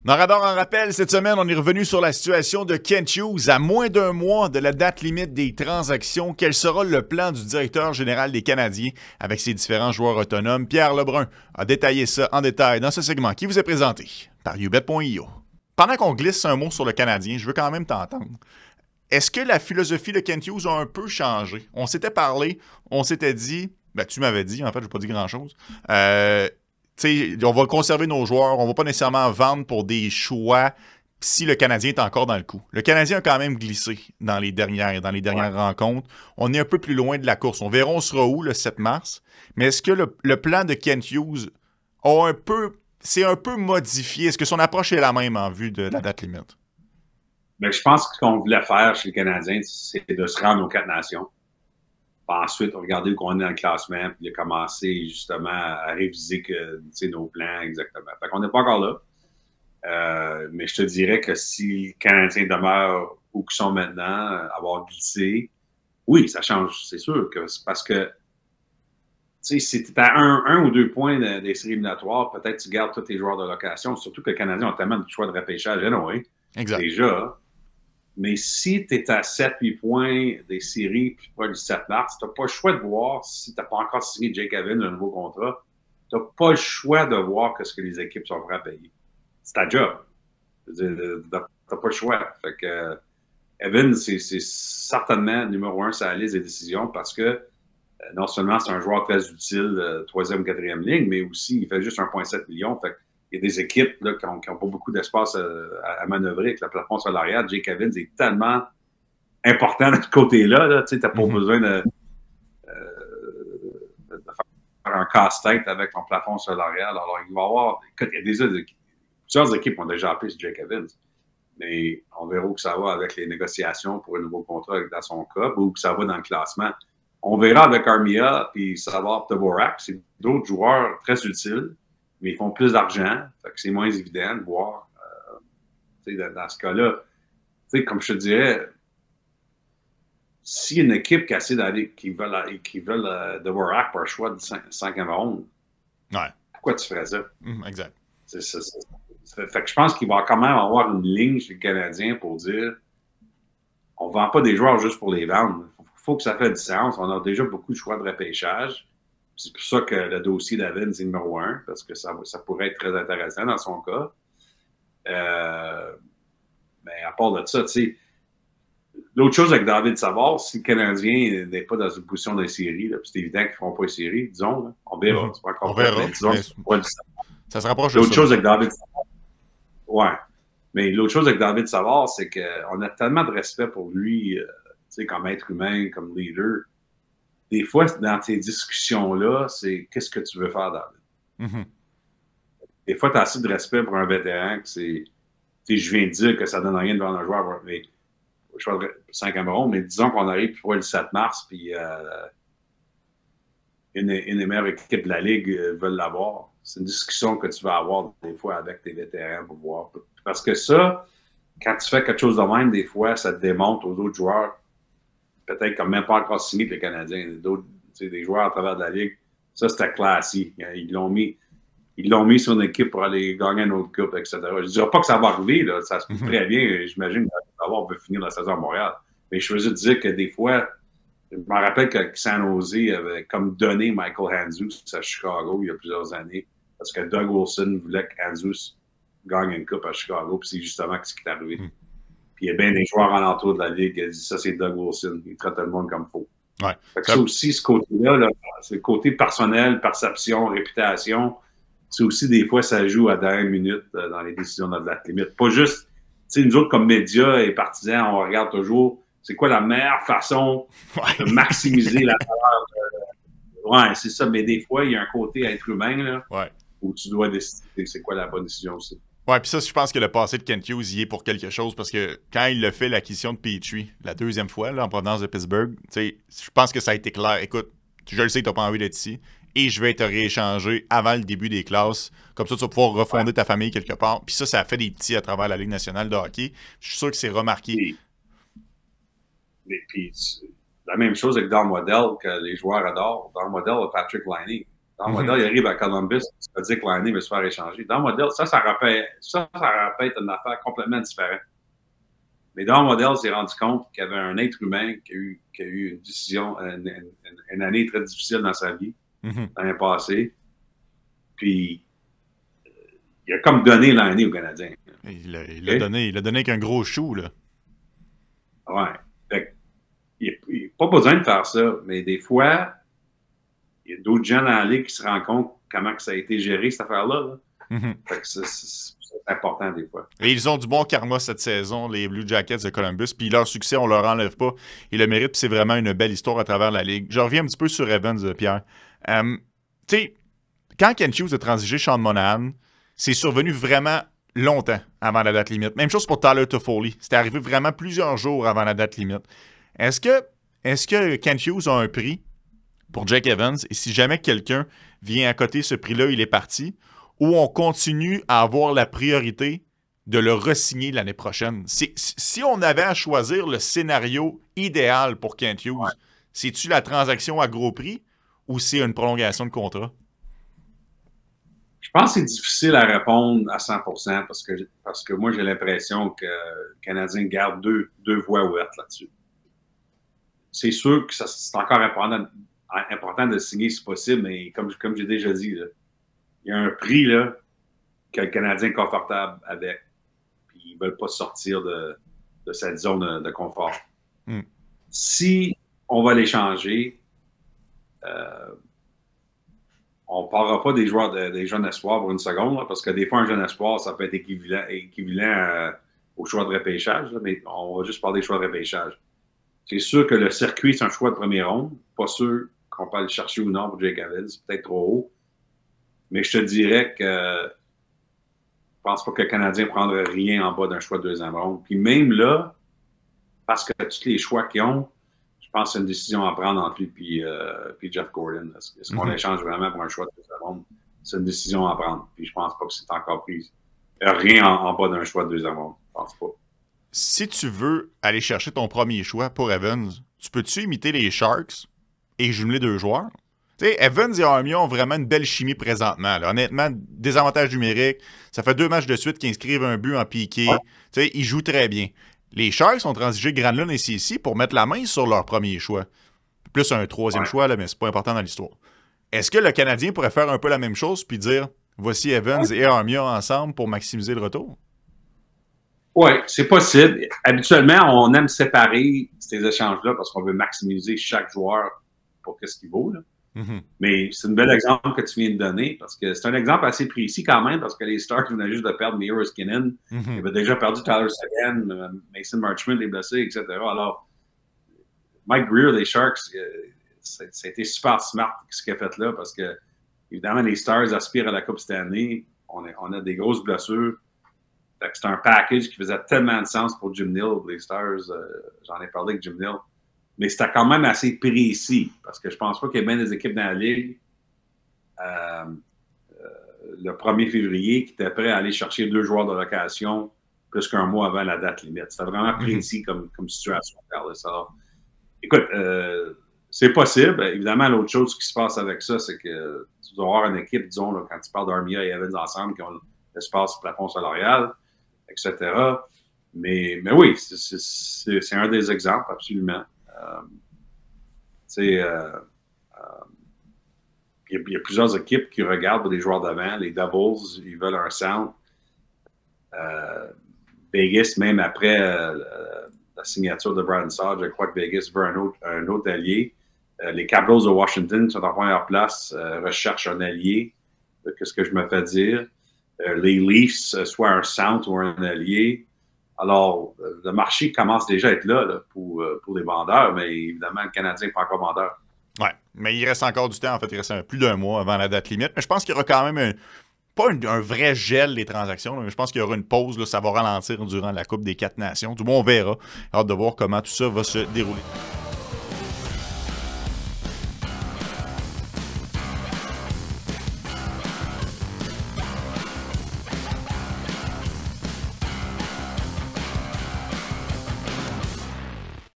Norador en rappel, cette semaine, on est revenu sur la situation de Kent Hughes. À moins d'un mois de la date limite des transactions, quel sera le plan du directeur général des Canadiens avec ses différents joueurs autonomes? Pierre Lebrun a détaillé ça en détail dans ce segment qui vous est présenté par ubet.io. Pendant qu'on glisse un mot sur le Canadien, je veux quand même t'entendre. Est-ce que la philosophie de Kent Hughes a un peu changé? On s'était parlé, on s'était dit, tu m'avais dit, en fait, je n'ai pas dit grand-chose. On va conserver nos joueurs, on va pas nécessairement vendre pour des choix si le Canadien est encore dans le coup. Le Canadien a quand même glissé dans les dernières rencontres. On est un peu plus loin de la course. On verra on sera où le 7 mars. Mais est-ce que le plan de Kent Hughes c'est un peu modifié? Est-ce que son approche est la même en vue de la date limite? Bien, je pense que ce qu'on voulait faire chez les Canadiens, c'est de se rendre aux 4 nations. Puis ensuite, regarder où on est dans le classement, puis de commencer justement à réviser nos plans exactement. Fait qu'on n'est pas encore là. Mais je te dirais que si les Canadiens demeurent où ils sont maintenant, avoir glissé, oui, ça change, c'est sûr. Parce que si tu es à un ou 2 points des séries éliminatoires, peut-être tu gardes tous tes joueurs de location, surtout que les Canadiens ont tellement de choix de repêchage, Exact. Déjà. Mais si tu es à 7-8 points des séries puis pas du 7 mars, tu n'as pas le choix de voir, si tu n'as pas encore signé Jake Evans un nouveau contrat, tu n'as pas le choix de voir ce que les équipes sont prêtes à payer. C'est ta job. Tu n'as pas le choix. Fait que Evans, c'est certainement numéro 1 sur la liste des décisions parce que non seulement c'est un joueur très utile, troisième, quatrième ligne, mais aussi il fait juste 1,7 million. Fait il y a des équipes là, qui n'ont pas beaucoup d'espace à manœuvrer avec le plafond salarial. Jake Evans est tellement important de ce côté-là. Là. Tu n'as pas besoin de faire un casse-tête avec ton plafond salarial. Alors, il va y avoir... Écoute, il y a plusieurs équipes ont déjà appelé sur Jake Evans. Mais on verra où ça va avec les négociations pour un nouveau contrat dans son cas, ou où ça va dans le classement. On verra avec Armia puis Savard Dvorak. C'est d'autres joueurs très utiles, mais ils font plus d'argent. Fait que c'est moins évident de voir. Dans ce cas-là, comme je te dirais, si une équipe qui essaie d'aller, qui veulent Dvorak par choix de 5e ronde, pourquoi tu ferais ça? Exact. Fait que je pense qu'il va quand même avoir une ligne chez le Canadien pour dire on ne vend pas des joueurs juste pour les vendre. Il faut que ça fasse du sens. On a déjà beaucoup de choix de repêchage. C'est pour ça que le dossier d'Evans est numéro 1, parce que ça pourrait être très intéressant dans son cas. Mais à part de ça, tu sais, l'autre chose avec David Savard, si le Canadien n'est pas dans une position de série, c'est évident qu'ils ne feront pas une série, disons, là, on verra. C'est pas encore on verra. Mais disons, ça se rapproche de ça. L'autre chose avec David Savard, mais l'autre chose avec David Savard, c'est qu'on a tellement de respect pour lui, comme être humain, comme leader. Des fois, dans ces discussions-là, c'est qu'est-ce que tu veux faire, David? Des fois, tu as assez de respect pour un vétéran que c'est. Je viens de dire que ça ne donne rien de vendre un joueur, mais je choisirais 5e ronde, mais disons qu'on arrive pour le 7 mars, puis une des meilleures équipes de la Ligue veulent l'avoir. C'est une discussion que tu vas avoir des fois avec tes vétérans pour voir. Parce que ça, quand tu fais quelque chose de même, des fois, ça te démontre aux autres joueurs, peut-être qu'ils n'ont même pas encore signé que les Canadiens, des joueurs à travers de la Ligue. Ça, c'était classique. Ils l'ont mis sur une équipe pour aller gagner une autre coupe, etc. Je ne dirais pas que ça va arriver, là. Ça se peut très bien. J'imagine qu'on peut finir la saison à Montréal. Mais je faisais dire que des fois, je me rappelle que San Jose avait comme donné Michael Handzus à Chicago il y a plusieurs années, parce que Doug Wilson voulait que Handzus gagne une coupe à Chicago, puis c'est justement ce qui est arrivé. Puis il y a bien des joueurs alentour de la Ligue qui disent ça, c'est Doug Wilson. Il traite tout le monde comme faux. C'est aussi ce côté-là, là, c'est le côté personnel, perception, réputation. C'est aussi des fois, ça joue à dernière minute dans les décisions de la date limite. Pas juste, nous autres comme médias et partisans, on regarde toujours c'est quoi la meilleure façon de maximiser la valeur. C'est ça, mais des fois, il y a un côté être humain là, où tu dois décider c'est quoi la bonne décision aussi. Ouais, puis ça, je pense que le passé de Kent Hughes y est pour quelque chose, parce que quand il a fait l'acquisition de Petrie, la deuxième fois, là, en provenance de Pittsburgh, je pense que ça a été clair. Écoute, je le sais que tu n'as pas envie d'être ici, et je vais te rééchanger avant le début des classes. Comme ça, tu vas pouvoir refonder ta famille quelque part. Puis ça a fait des petits à travers la Ligue nationale de hockey. Je suis sûr que c'est remarqué. Puis la même chose avec Don Waddell, que les joueurs adorent. Don Waddell et Patrick Laine. Don Waddell, il arrive à Columbus, ça veut dire que l'année va se faire échanger. Don Waddell, ça rappelle une affaire complètement différente. Mais Don Waddell s'est rendu compte qu'il y avait un être humain qui a eu une décision, une année très difficile dans sa vie, l'année passée. Puis, il a comme donné l'année aux Canadiens. Il l'a donné avec un gros chou, là. Ouais. Fait il n'a pas besoin de faire ça, mais des fois, il y a d'autres gens dans la Ligue qui se rendent compte comment que ça a été géré, cette affaire-là. Fait que c'est important des fois. Et ils ont du bon karma cette saison, les Blue Jackets de Columbus, puis leur succès, on leur enlève pas. Ils le méritent, puis c'est vraiment une belle histoire à travers la Ligue. Je reviens un petit peu sur Evans, Pierre. Tu sais, quand Kent Hughes a transigé Sean Monahan, c'est survenu vraiment longtemps avant la date limite. Même chose pour Tyler Toffoli. C'était arrivé vraiment plusieurs jours avant la date limite. Est-ce que Kent Hughes a un prix pour Jake Evans, et si jamais quelqu'un vient à côté ce prix-là, il est parti, ou on continue à avoir la priorité de le re-signer l'année prochaine? Si on avait à choisir le scénario idéal pour Kent Hughes, c'est-tu la transaction à gros prix ou c'est une prolongation de contrat? Je pense que c'est difficile à répondre à 100% parce que moi, j'ai l'impression que le Canadien garde deux voies ouvertes là-dessus. C'est sûr que c'est encore important de le signer si possible, mais comme j'ai déjà dit, là, il y a un prix là, que le Canadien est confortable avec. Puis ils ne veulent pas sortir de cette zone de confort. Si on va l'échanger, on ne parlera pas des jeunes espoirs pour une seconde, là, parce que des fois, un jeune espoir, ça peut être équivalent au choix de repêchage, là, mais on va juste parler des choix de repêchage. C'est sûr que le circuit, c'est un choix de premier ronde. Pas sûr qu'on peut aller chercher ou non pour Jake Evans. C'est peut-être trop haut. Mais je te dirais que je pense pas que le Canadien ne prendrait rien en bas d'un choix de deuxième ronde. Puis même là, parce que tous les choix qu'ils ont, je pense que c'est une décision à prendre entre lui et Jeff Gordon. Est-ce qu'on l'échange vraiment pour un choix de deuxième ronde? C'est une décision à prendre. Puis je pense pas que c'est encore pris. Rien en bas d'un choix de deuxième ronde. Je pense pas. Si tu veux aller chercher ton premier choix pour Evans, tu peux-tu imiter les Sharks et jumeler deux joueurs? Tu sais, Evans et Armia ont vraiment une belle chimie présentement. Là. Honnêtement, désavantage numérique. Ça fait 2 matchs de suite qu'ils inscrivent un but en piqué. Ouais. Tu sais, ils jouent très bien. Les Sharks ont transigé Granlund et Ceci pour mettre la main sur leur premier choix. Plus un troisième choix, là, mais c'est pas important dans l'histoire. Est-ce que le Canadien pourrait faire un peu la même chose puis dire voici Evans et Armia ensemble pour maximiser le retour? Oui, c'est possible. Habituellement, on aime séparer ces échanges-là parce qu'on veut maximiser chaque joueur pour ce qu'il vaut. Là. Mais c'est un bel exemple que tu viens de donner parce que c'est un exemple assez précis quand même parce que les Stars venaient juste de perdre Miro Skinnin. Ils avaient déjà perdu Tyler Seguin, Mason Marchment est blessé, etc. Alors, Mike Greer des Sharks, ça a été super smart ce qu'il a fait là parce que, évidemment, les Stars aspirent à la Coupe cette année. On a des grosses blessures. C'est un package qui faisait tellement de sens pour Jim Nill, les Stars. J'en ai parlé avec Jim Nill. Mais c'était quand même assez précis, parce que je pense pas qu'il y ait bien des équipes dans la Ligue le 1er février qui étaient prêts à aller chercher 2 joueurs de location plus qu'un mois avant la date limite. C'était vraiment précis comme situation. Alors, écoute, c'est possible. Évidemment, l'autre chose qui se passe avec ça, c'est que tu dois avoir une équipe, disons, là, quand tu parles d'Armia et Evans ensemble, qui ont l'espace plafond salarial, etc. Mais oui, c'est un des exemples, absolument. Il y a plusieurs équipes qui regardent des joueurs d'avant. Les Devils, ils veulent un centre. Vegas, même après la signature de Brandon Saad, je crois que Vegas veut un autre allié. Les Capitals de Washington sont en première place, recherchent un allié. Qu'est-ce que je me fais dire? Les Leafs, soit un centre ou un allié. Alors, le marché commence déjà à être là pour les vendeurs, mais évidemment, le Canadien n'est pas encore vendeur. Oui, mais il reste encore du temps. En fait, il reste plus d'1 mois avant la date limite. Mais je pense qu'il y aura quand même pas un vrai gel des transactions, mais je pense qu'il y aura une pause. Là, ça va ralentir durant la Coupe des 4 Nations. Du moins, on verra. Hâte de voir comment tout ça va se dérouler.